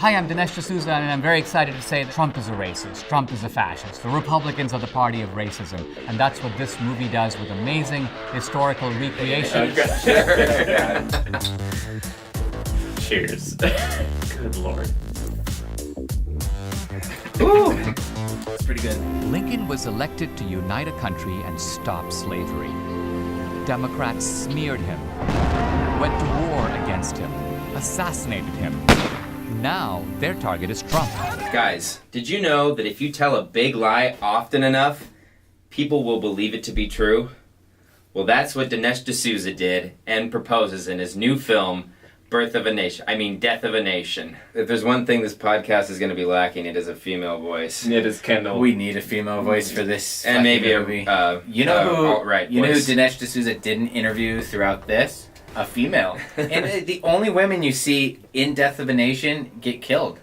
Hi, I'm Dinesh D'Souza, and I'm very excited to say that Trump is a racist. Trump is a fascist. The Republicans are the party of racism. And that's what this movie does with amazing historical recreation. Cheers. Good Lord. Ooh, that's pretty good. Lincoln was elected to unite a country and stop slavery. Democrats smeared him, went to war against him, assassinated him. Now, their target is Trump. Guys, did you know that if you tell a big lie often enough, people will believe it to be true? Well, that's what Dinesh D'Souza did and proposes in his new film, Death of a Nation. If there's one thing this podcast is going to be lacking, it is a female voice. It is Kendall. We need a female voice for this. And maybe movie. You know who Dinesh D'Souza didn't interview throughout this? A female. And the only women you see in Death of a Nation get killed.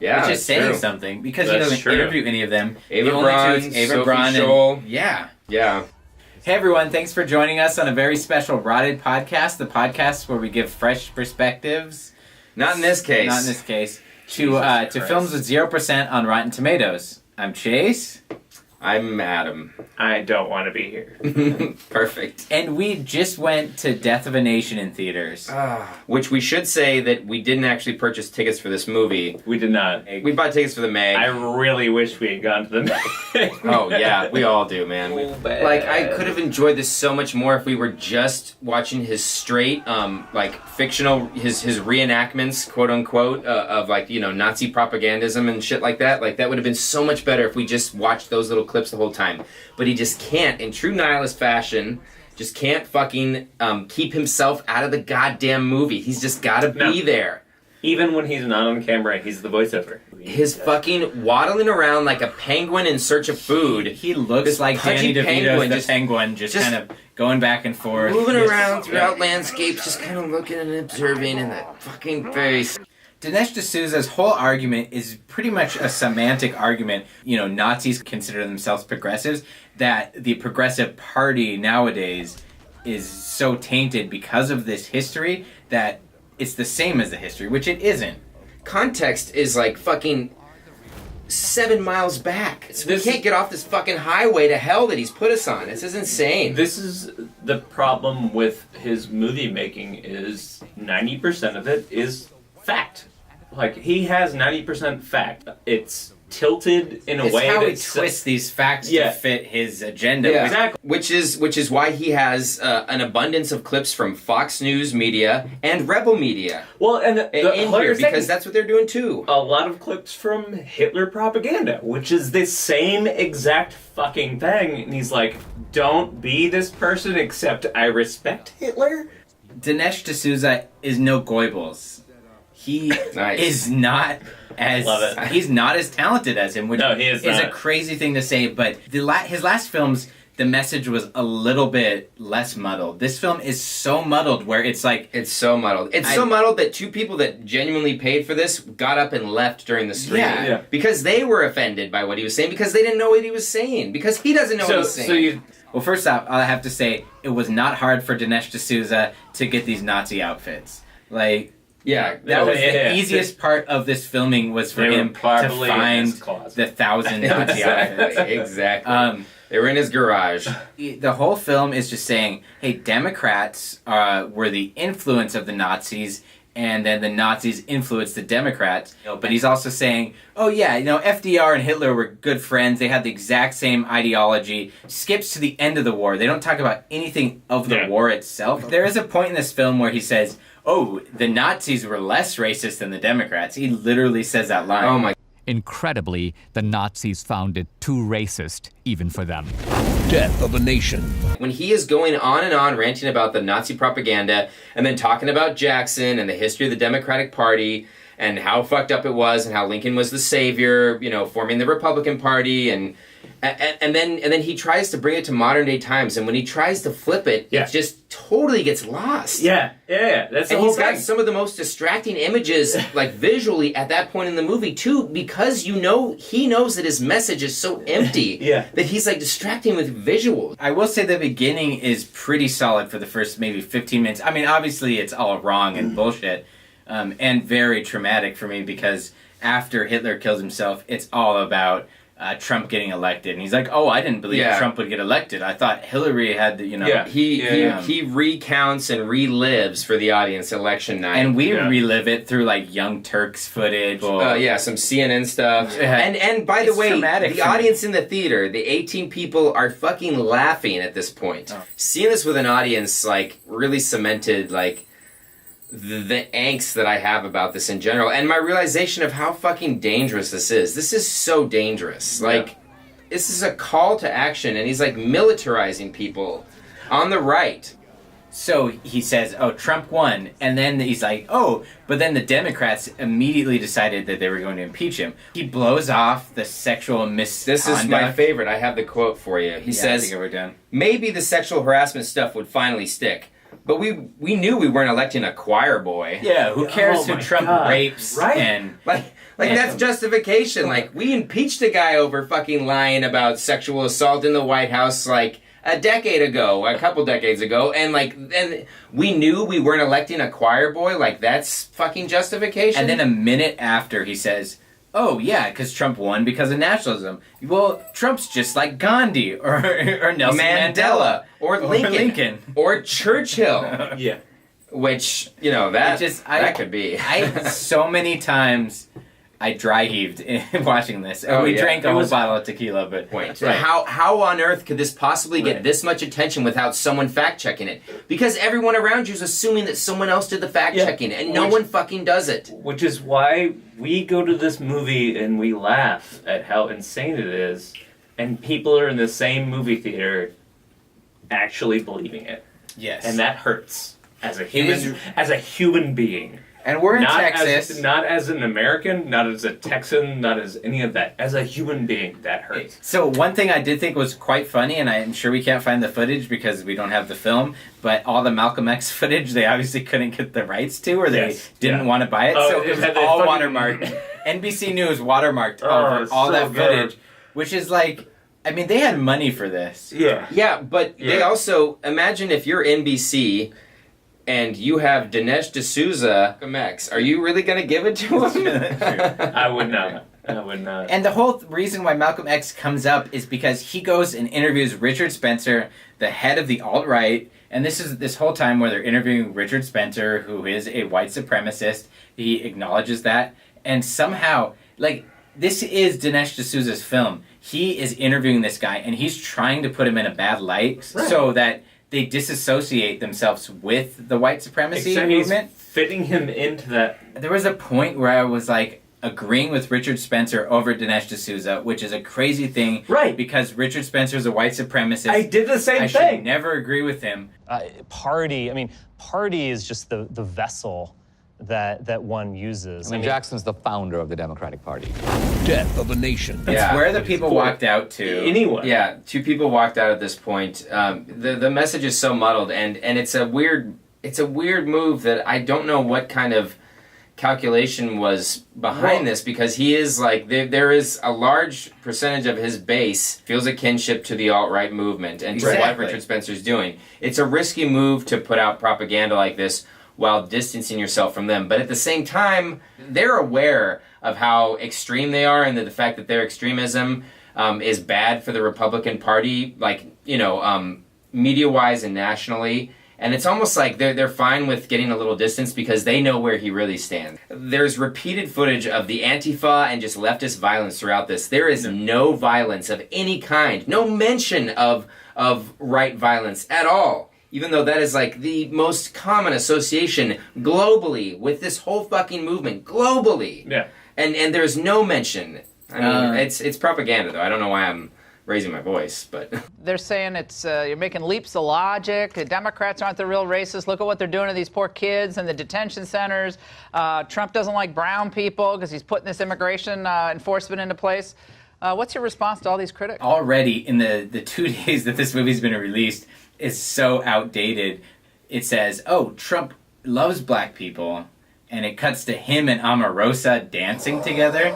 Yeah, which is saying true. something, because That's he doesn't true. interview any of them. Ava The only Braun, two is Ava Sophie Braun, Scholl. Yeah. Hey everyone, thanks for joining us on a very special Rotted podcast, the podcast where we give fresh perspectives. Not in this case. Not in this case. To films with 0% on Rotten Tomatoes. I'm Chase. I'm Adam. I don't want to be here. Perfect. And we just went to Death of a Nation in theaters. Which we should say that we didn't actually purchase tickets for this movie. We did not. We bought tickets for the Meg. I really wish we had gone to the Meg. Oh yeah, we all do, man. I could have enjoyed this so much more if we were just watching his straight, fictional, his reenactments, quote unquote, of Nazi propagandism and shit like that. Like that would have been so much better if we just watched those little clips the whole time. But he just can't, in true nihilist fashion, just can't fucking keep himself out of the goddamn movie. He's just gotta be there. Even when he's not on camera, he's the voiceover. His fucking waddling around like a penguin in search of food. He looks like Danny DeVito's the penguin, just kind of going back and forth. Moving around throughout landscapes, just kind of looking and observing in that fucking face. Dinesh D'Souza's whole argument is pretty much a semantic argument. Nazis consider themselves progressives, that the progressive party nowadays is so tainted because of this history that it's the same as the history, which it isn't. Context is like fucking 7 miles back. We can't get off this fucking highway to hell that he's put us on. This is insane. This is the problem with his movie making is 90% of it is fact. Like, he has 90% fact. It's tilted in a way how that he twists these facts to fit his agenda. Yeah. Exactly. Which is why he has an abundance of clips from Fox News media and Rebel media. Well, and in here, because that's what they're doing too. A lot of clips from Hitler propaganda, which is the same exact fucking thing. And he's like, don't be this person except I respect Hitler. Dinesh D'Souza is no Goebbels. He is not as he's not as talented as him, which is a crazy thing to say. But his last films, the message was a little bit less muddled. This film is so muddled, where it's like so muddled. It's so muddled that two people that genuinely paid for this got up and left during the stream because they were offended by what he was saying, because they didn't know what he was saying, because he doesn't know what he's saying. Well, first off, I have to say it was not hard for Dinesh D'Souza to get these Nazi outfits. Like. Yeah, that was the easiest part of this filming was for him to find the 1,000 Nazi outfits. Exactly. They were in his garage. The whole film is just saying, hey, Democrats were the influence of the Nazis, and then the Nazis influenced the Democrats. But he's also saying, oh yeah, FDR and Hitler were good friends. They had the exact same ideology. Skips to the end of the war. They don't talk about anything of the war itself. There is a point in this film where he says, oh, the Nazis were less racist than the Democrats. He literally says that line. Oh my. Incredibly, the Nazis found it too racist, even for them. Death of a Nation. When he is going on and on ranting about the Nazi propaganda and then talking about Jackson and the history of the Democratic Party and how fucked up it was and how Lincoln was the savior, forming the Republican Party and then he tries to bring it to modern day times, and when he tries to flip it, it just totally gets lost. Yeah. That's the whole thing. Got some of the most distracting images, like visually, at that point in the movie too, because he knows that his message is so empty that he's like distracting with visuals. I will say the beginning is pretty solid for the first maybe 15 minutes. I mean, obviously it's all wrong and bullshit, and very traumatic for me because after Hitler kills himself, it's all about Trump getting elected, and he's like, "Oh, I didn't believe Trump would get elected. I thought Hillary had the, He recounts and relives for the audience election night, and we relive it through like Young Turks footage. Some CNN stuff. And by the way, the audience in the theater, the 18 people are fucking laughing at this point. Seeing this with an audience like really cemented like the angst that I have about this in general, and my realization of how fucking dangerous this is. This is so dangerous. Like, this is a call to action, and he's like militarizing people on the right. So he says, "Oh, Trump won," and then he's like, "Oh, but then the Democrats immediately decided that they were going to impeach him." He blows off the sexual misconduct. This is my favorite. I have the quote for you. He says, I think we're done. "Maybe the sexual harassment stuff would finally stick. But we knew we weren't electing a choir boy." Yeah, who cares who Trump rapes? Right. And that's justification. Like, we impeached a guy over fucking lying about sexual assault in the White House like a couple decades ago, and we knew we weren't electing a choir boy. Like, that's fucking justification. And then a minute after he says, "Oh yeah, because Trump won because of nationalism." Well, Trump's just like Gandhi or Nelson Mandela or Lincoln or Churchill. Yeah, which that could be. So many times I dry heaved watching this. We drank a whole bottle of tequila, but how on earth could this possibly get this much attention without someone fact checking it? Because everyone around you is assuming that someone else did the fact checking, and no one fucking does it. Which is why we go to this movie and we laugh at how insane it is, and people are in the same movie theater actually believing it. Yes, and that hurts as a human being. And we're in Texas. Not as an American, not as a Texan, not as any of that. As a human being, that hurts. So one thing I did think was quite funny, and I'm sure we can't find the footage because we don't have the film, but all the Malcolm X footage, they obviously couldn't get the rights to, or they didn't want to buy it, so it was all watermarked. NBC News watermarked over all that footage, which is like, I mean, they had money for this. Yeah, but they also, imagine if you're NBC... and you have Dinesh D'Souza, X. Are you really going to give it to him? I would not. And the whole reason why Malcolm X comes up is because he goes and interviews Richard Spencer, the head of the alt-right, and this is this whole time where they're interviewing Richard Spencer, who is a white supremacist. He acknowledges that, and somehow, like, this is Dinesh D'Souza's film. He is interviewing this guy, and he's trying to put him in a bad light so that they disassociate themselves with the white supremacy movement. He's fitting him into that. There was a point where I was like agreeing with Richard Spencer over Dinesh D'Souza, which is a crazy thing. Right. Because Richard Spencer is a white supremacist. I did the same thing. I should never agree with him. Party is just the vessel that one uses. I mean, Jackson's the founder of the Democratic Party. Death of a nation. It's where the people walked out to. Anyone. Yeah, 2 people walked out at this point. The message is so muddled, and it's a weird move that I don't know what kind of calculation was behind this, because he is like, there is a large percentage of his base feels a kinship to the alt-right movement and to what Richard Spencer's doing. It's a risky move to put out propaganda like this while distancing yourself from them. But at the same time, they're aware of how extreme they are, and that the fact that their extremism is bad for the Republican Party, like, media-wise and nationally. And it's almost like they're fine with getting a little distance because they know where he really stands. There's repeated footage of the Antifa and just leftist violence throughout this. There is no violence of any kind, no mention of right violence at all. Even though that is like the most common association globally with this whole fucking movement, globally. Yeah. And there's no mention. I mean, it's propaganda, though. I don't know why I'm raising my voice, but... They're saying it's you're making leaps of logic. The Democrats aren't the real racists. Look at what they're doing to these poor kids in the detention centers. Trump doesn't like brown people because he's putting this immigration enforcement into place. What's your response to all these critics? Already, in the 2 days that this movie's been released, is so outdated. It says, oh, Trump loves black people, and it cuts to him and Omarosa dancing together.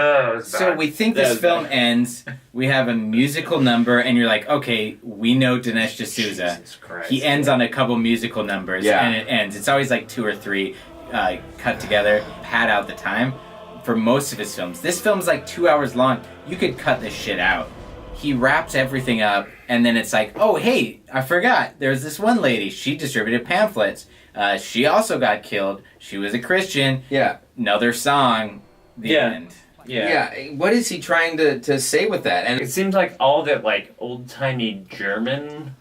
Oh, it was So bad. we think That this was film bad. ends. We have a musical number, and you're like, okay, we know Dinesh D'Souza. Jesus Christ. He ends on a couple musical numbers, Yeah. and it ends. It's always like 2 or 3 cut together, pad out the time for most of his films. This film's like 2 hours long. You could cut this shit out. He wraps everything up, and then it's like, oh, hey, I forgot. There's this one lady. She distributed pamphlets. She also got killed. She was a Christian. Yeah. Another song. The Yeah. end. Yeah. Yeah. What is he trying to say with that? And It seems like all that like old timey German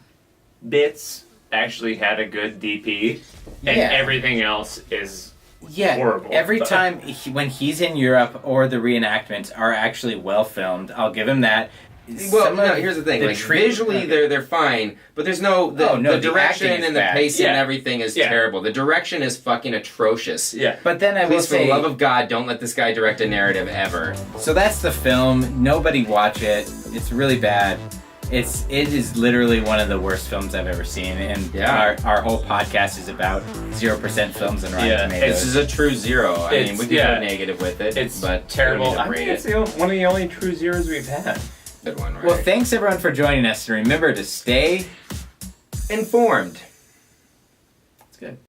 bits actually had a good DP, and Yeah. everything else is Yeah, horrible. every time when he's in Europe or the reenactments are actually well filmed, I'll give him that. well, Some no, of here's the thing. Like treat- visually, they're fine, but there's no the, Oh, no, the the direction acting is and the bad. pacing and Yeah. everything is Yeah. terrible. The direction is fucking atrocious. yeah. But then I will Please, for the say, love of God, don't let this guy direct a narrative ever. so that's the film. Nobody watch it. It's really bad. It is literally one of the worst films I've ever seen, and Yeah. our whole podcast is about 0% films and Rotten Yeah, Tomatoes. This is a true zero. I mean, It's- we can yeah. go negative with it. It's but terrible. We don't I need to think rate it's it. one of the only true zeros we've had. Good one, right? Well, thanks everyone for joining us, and remember to stay informed. It's good.